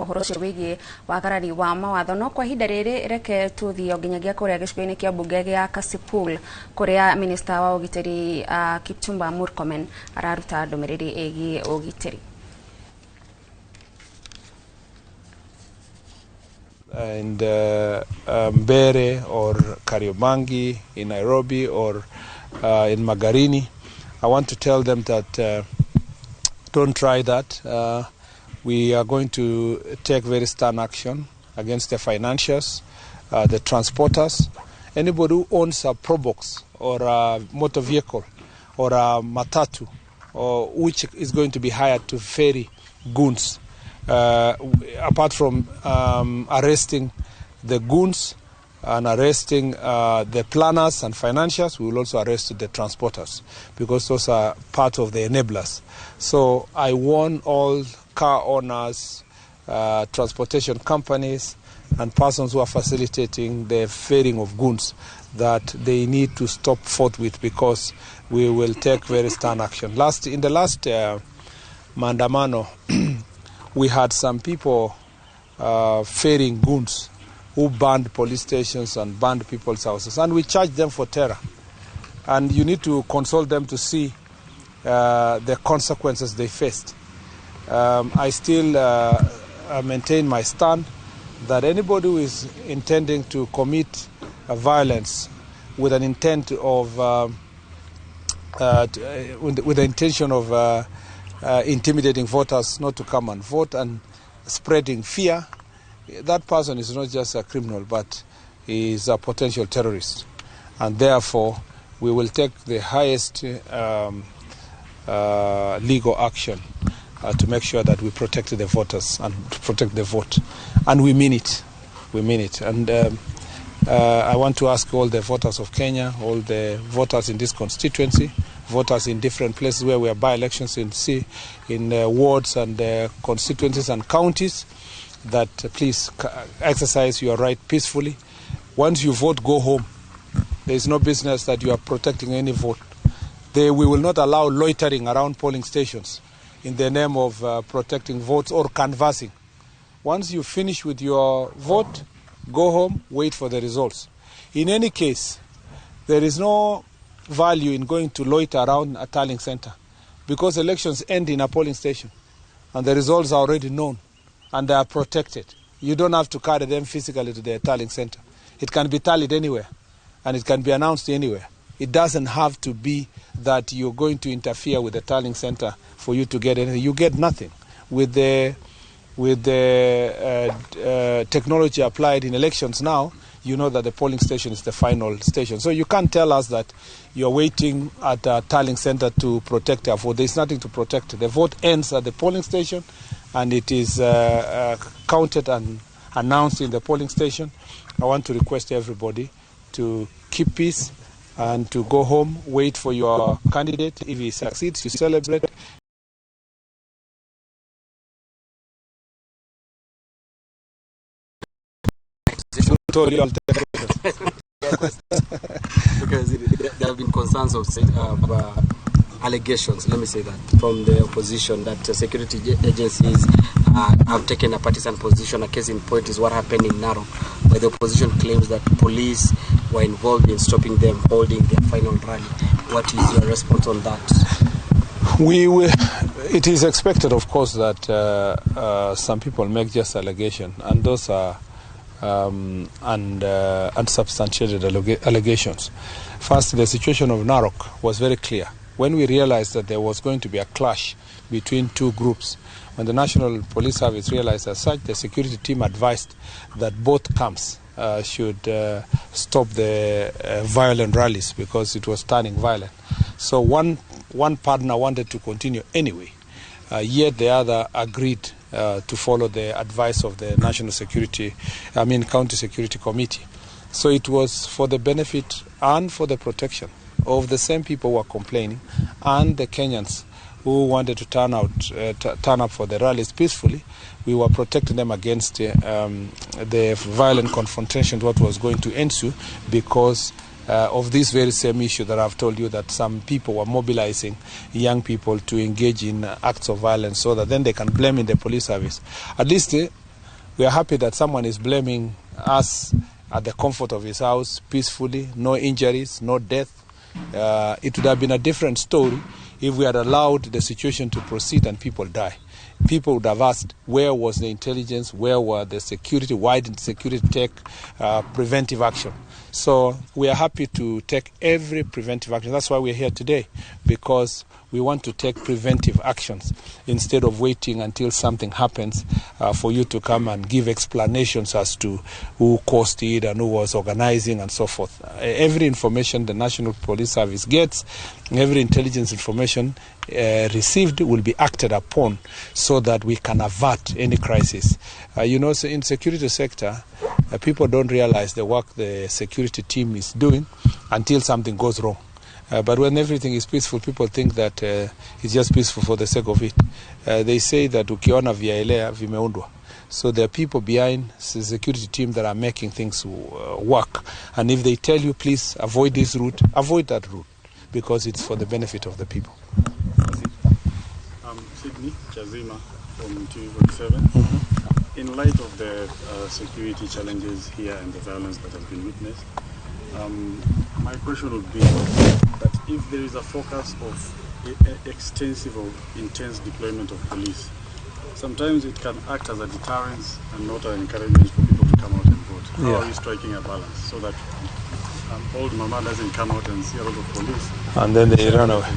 uhoro ucio wigi wagarari wa mawatho no kwa hinda riri reke tuthio nginyagia kuria gicigo-ini kia bunge gia Kasipul kuria Mĩnĩsta wa ũgitĩri Kipchumba Murkomen araruta ndũmĩrĩri ĩgiĩ ũgitĩri. And Mbere or Kariobangi in Nairobi or in Magarini, I want to tell them that don't try that. We are going to take very stern action against the financiers, the transporters, anybody who owns a probox or a motor vehicle or a matatu, or which is going to be hired to ferry goons. Apart from arresting the goons and arresting the planners and financiers, we will also arrest the transporters because those are part of the enablers. So I warn all car owners, transportation companies and persons who are facilitating the ferrying of goons that they need to stop forthwith because we will take very stern action. In the last Maandamano, we had some people ferrying goons who burned police stations and burned people's houses, and we charged them for terror. And you need to consult them to see the consequences they faced. I still maintain my stand that anybody who is intending to commit violence with an intent of with the intention of intimidating voters not to come and vote and spreading fear, that person is not just a criminal, but he is a potential terrorist. And therefore, we will take the highest legal action to make sure that we protect the voters and to protect the vote. And we mean it. We mean it. And I want to ask all the voters of Kenya, all the voters in this constituency, voters in different places where we have by-elections in wards and constituencies and counties, that please exercise your right peacefully. Once you vote, go home. There is no business that you are protecting any vote. We will not allow loitering around polling stations in the name of protecting votes or canvassing. Once you finish with your vote, go home, wait for the results. In any case, there is no value in going to loiter around a tallying center because elections end in a polling station and the results are already known and they are protected. You don't have to carry them physically to the tallying center. It can be tallied anywhere and it can be announced anywhere. It doesn't have to be that you're going to interfere with the tallying center for you to get anything. You get nothing. With the technology applied in elections now, you know that the polling station is the final station. So you can't tell us that you're waiting at a tallying center to protect our vote. There's nothing to protect. The vote ends at the polling station and it is counted and announced in the polling station. I want to request everybody to keep peace and to go home, wait for your candidate. If he succeeds, you celebrate. Because there have been concerns of allegations, let me say that, from the opposition that security agencies have taken a partisan position. A case in point is what happened in Narok, where the opposition claims that police were involved in stopping them holding their final rally. What is your response on that? It is expected, of course, that some people make just allegations, and those are unsubstantiated allegations. First, the situation of Narok was very clear. When we realized that there was going to be a clash between two groups, when the National Police Service realized as such, the security team advised that both camps should stop the violent rallies because it was turning violent. So one partner wanted to continue anyway, yet the other agreed to follow the advice of the County Security Committee. So it was for the benefit and for the protection of the same people who were complaining and the Kenyans who wanted to turn up for the rallies peacefully. We were protecting them against the violent confrontation, what was going to ensue because of this very same issue that I've told you, that some people were mobilizing young people to engage in acts of violence so that then they can blame in the police service. At least We are happy that someone is blaming us at the comfort of his house, peacefully, no injuries, no death. It would have been a different story if we had allowed the situation to proceed and people die. People would have asked, where was the intelligence, where were the security, why didn't security take preventive action? So we are happy to take every preventive action. That's why we're here today, because we want to take preventive actions instead of waiting until something happens for you to come and give explanations as to who caused it and who was organizing and so forth. Every information the National Police Service gets, every intelligence information received will be acted upon so that we can avert any crisis. So in security sector, people don't realize the work the security team is doing until something goes wrong. But when everything is peaceful, people think that it's just peaceful for the sake of it. They say that ukiona vyaelea vimeundwa. So there are people behind the security team that are making things work. And if they tell you, please avoid this route, avoid that route, because it's for the benefit of the people. Sydney Chazima from TV47. In light of the security challenges here and the violence that has been witnessed, my question would be that if there is a focus of extensive or intense deployment of police, sometimes it can act as a deterrence and not an encouragement for people to come out and vote. How are you striking a balance so that old mama doesn't come out and see a lot of police and then they run away?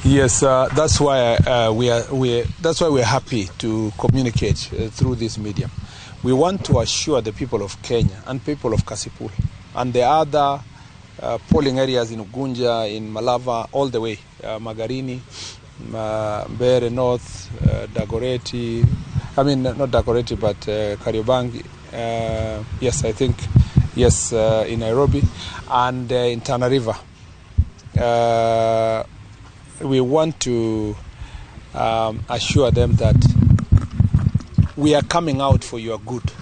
Yes, that's why we're happy to communicate through this medium. We want to assure the people of Kenya and people of Kasipul and the other polling areas in Ugunja, in Malava, all the way, Magarini, Mbere North, Dagoreti, not Dagoreti, but Kariobangi, in Nairobi, and in Tana River. We want to assure them that we are coming out for your good.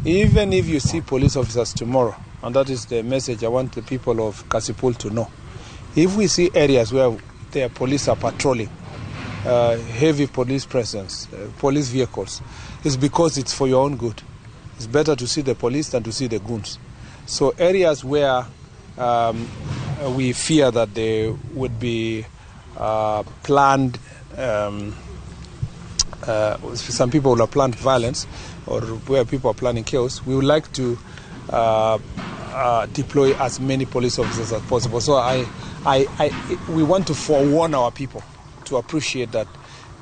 Even if you see police officers tomorrow, and that is the message I want the people of Kasipul to know. If we see areas where the police are patrolling, heavy police presence, police vehicles, it's because it's for your own good. It's better to see the police than to see the goons. So areas where we fear that there would be planned, some people will have planned violence, or where people are planning chaos, we would like to deploy as many police officers as possible. So we want to forewarn our people to appreciate that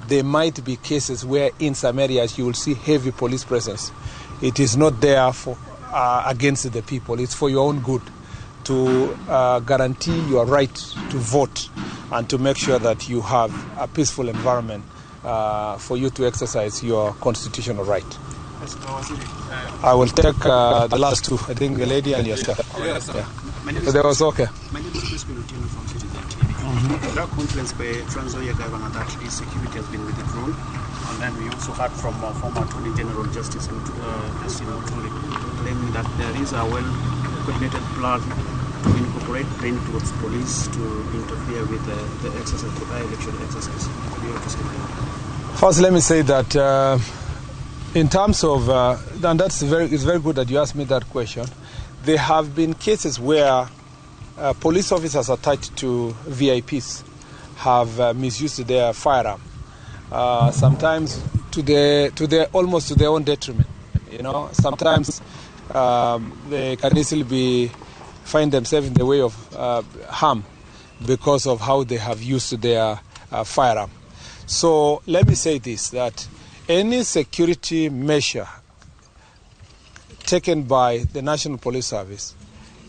there might be cases where in some areas you will see heavy police presence. It is not there for against the people. It's for your own good, to guarantee your right to vote and to make sure that you have a peaceful environment for you to exercise your constitutional right. I will take the last two. I think the lady and yourself. So that was okay. My name is Chris from Citizen TV. There are complaints by Trans-Nzoia Governor that his security has been withdrawn. And then we also heard from former Attorney General Justice Justin Muturi claiming that there is a well-coordinated plan to incorporate training towards police to interfere with the exercise, the by-election exercise. What do you have to say about that? First, let me say that in terms of, and it's very good that you asked me that question. There have been cases where police officers attached to VIPs have misused their firearm. Sometimes almost to their own detriment. Sometimes they can easily find themselves in the way of harm because of how they have used their firearm. So let me say this, that any security measure taken by the National Police Service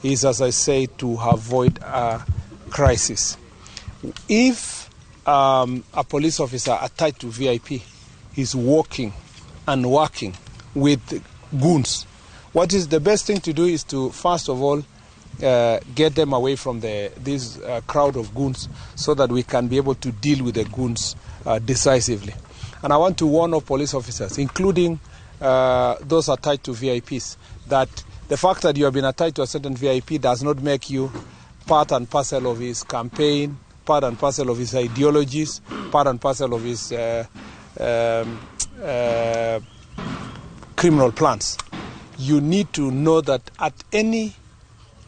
is, as I say, to avoid a crisis. If a police officer attached to VIP is working with goons, what is the best thing to do is to, first of all, get them away from this crowd of goons so that we can be able to deal with the goons decisively. And I want to warn all police officers, including those attached to VIPs, that the fact that you have been attached to a certain VIP does not make you part and parcel of his campaign, part and parcel of his ideologies, part and parcel of his criminal plans. You need to know that at any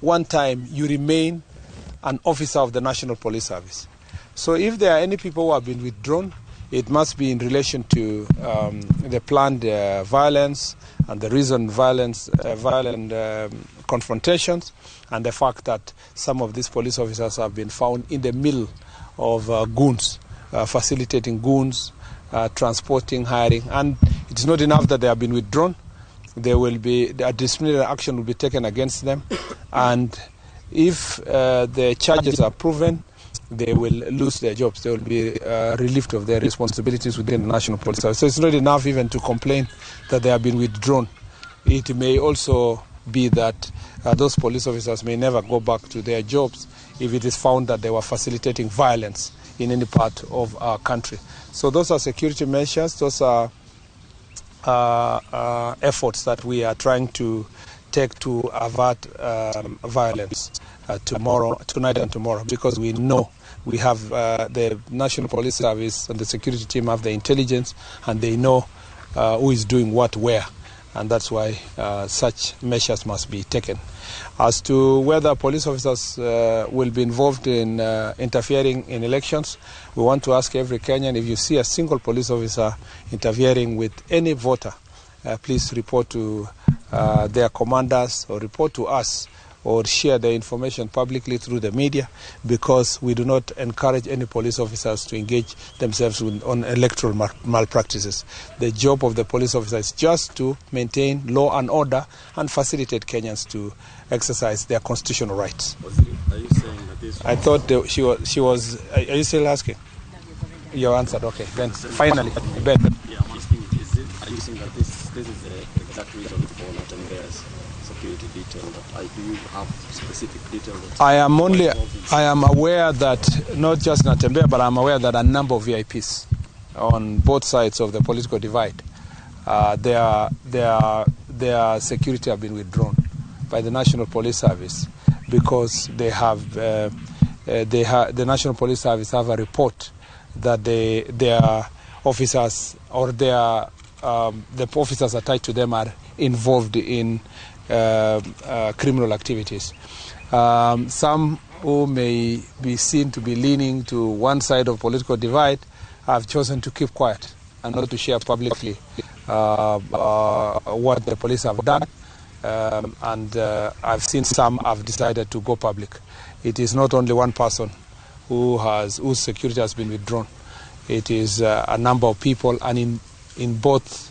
one time you remain an officer of the National Police Service. So if there are any people who have been withdrawn, it must be in relation to the planned violence and the reason violent confrontations, and the fact that some of these police officers have been found in the middle of goons, facilitating goons, transporting, hiring. And it's not enough that they have been withdrawn. There will be a disciplinary action will be taken against them, and if the charges are proven, they will lose their jobs. They will be relieved of their responsibilities within the National Police Service. So it's not enough even to complain that they have been withdrawn. It may also be that those police officers may never go back to their jobs if it is found that they were facilitating violence in any part of our country. So those are security measures. Those are efforts that we are trying to take to avert violence tonight and tomorrow, because we know we have the National Police Service and the security team have the intelligence, and they know who is doing what where, and that's why such measures must be taken. As to whether police officers will be involved in interfering in elections, we want to ask every Kenyan, if you see a single police officer interfering with any voter, please report to their commanders or report to us, or share the information publicly through the media, because we do not encourage any police officers to engage themselves on electoral malpractices. The job of the police officer is just to maintain law and order and facilitate Kenyans to exercise their constitutional rights. Are you saying that this? I thought she was. Are you still asking? You answered. Okay. Then finally, Ben. Yeah, I'm asking. Are you saying that this is the exact reason for Natembea's security detail? Do you have specific details? I am aware that not just Natembea, but I'm aware that a number of VIPs on both sides of the political divide, their security have been withdrawn by the National Police Service, because they have the National Police Service have a report that their officers or the officers attached to them are involved in criminal activities. Some who may be seen to be leaning to one side of political divide have chosen to keep quiet and not to share publicly what the police have done. And I've seen some have decided to go public. It is not only one person whose security has been withdrawn. It is a number of people, and in both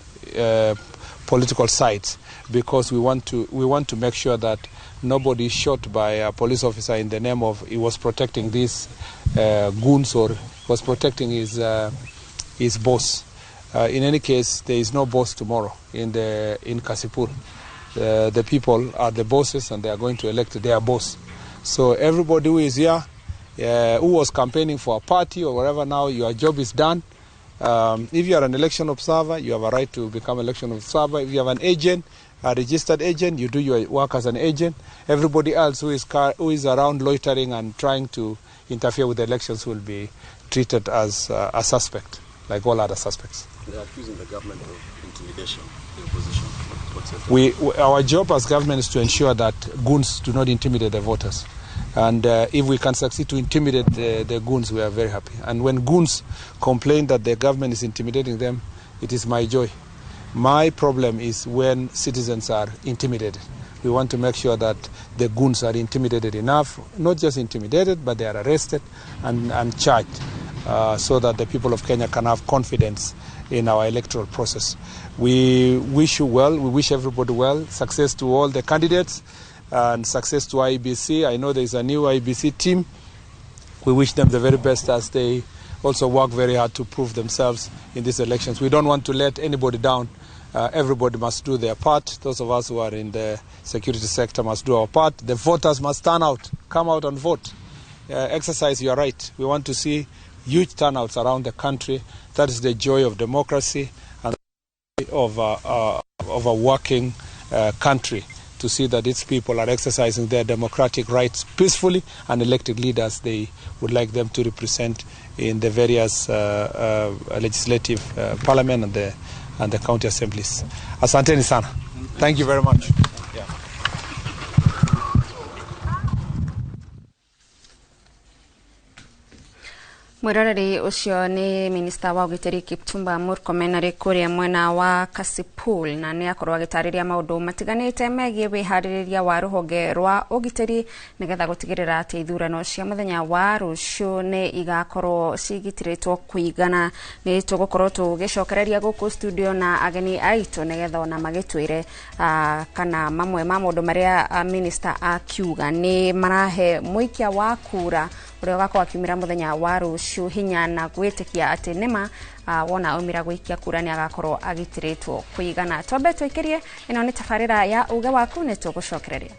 political sides, because we want to make sure that nobody is shot by a police officer in the name of he was protecting these goons or was protecting his boss. In any case, there is no boss tomorrow in Kasipul. The people are the bosses, and they are going to elect their boss. So everybody who is here, who was campaigning for a party or whatever, now your job is done. If you are an election observer, you have a right to become an election observer. If you have an agent, a registered agent, you do your work as an agent. Everybody else who is around loitering and trying to interfere with the elections will be treated as a suspect, like all other suspects. They are accusing the government of intimidation, the opposition. Our job as government is to ensure that goons do not intimidate the voters. And if we can succeed to intimidate the goons, we are very happy. And when goons complain that the government is intimidating them, it is my joy. My problem is when citizens are intimidated. We want to make sure that the goons are intimidated enough, not just intimidated, but they are arrested and charged, so that the people of Kenya can have confidence in our electoral process. We wish you well. We wish everybody well. Success to all the candidates. And success to IEBC. I know there is a new IEBC team. We wish them the very best as they also work very hard to prove themselves in these elections. We don't want to let anybody down. Everybody must do their part. Those of us who are in the security sector must do our part. The voters must turn out, come out and vote. Exercise your right. We want to see huge turnouts around the country. That is the joy of democracy and of a working country, to see that its people are exercising their democratic rights peacefully and elected leaders they would like them to represent in the various legislative parliament and the and the county assemblies. Asanteni sana. Thank you very much. Yeah. Mwiroreri ucio ni Mĩnĩsta wa ũgitĩri Kipchumba Murkomen ari kuria mwena wa Kasipul na ni akorwo agitariria maundu matiganite megie wihaririria wa ruhonge rwa ũgitĩri nigetha gutigirira ati ithurano cia muthenya wa rucio ni igakorwo cigitiritwo kuigana. Ni tugukorwo tugicokereria guku studio na ageni aitu nigetha ona magitwire kana mamwe ma maundu maria Mĩnĩsta akiuga ni marahe muikia wa kura uria gakorwo akiumira muthenya wa rucio hinya na gwitikia ati nima wona umira gwikia kura ni agakorwo agitiritwo kuigana. Twambe twikirie ino ni tabarira ya uge waku ni tugucokereria.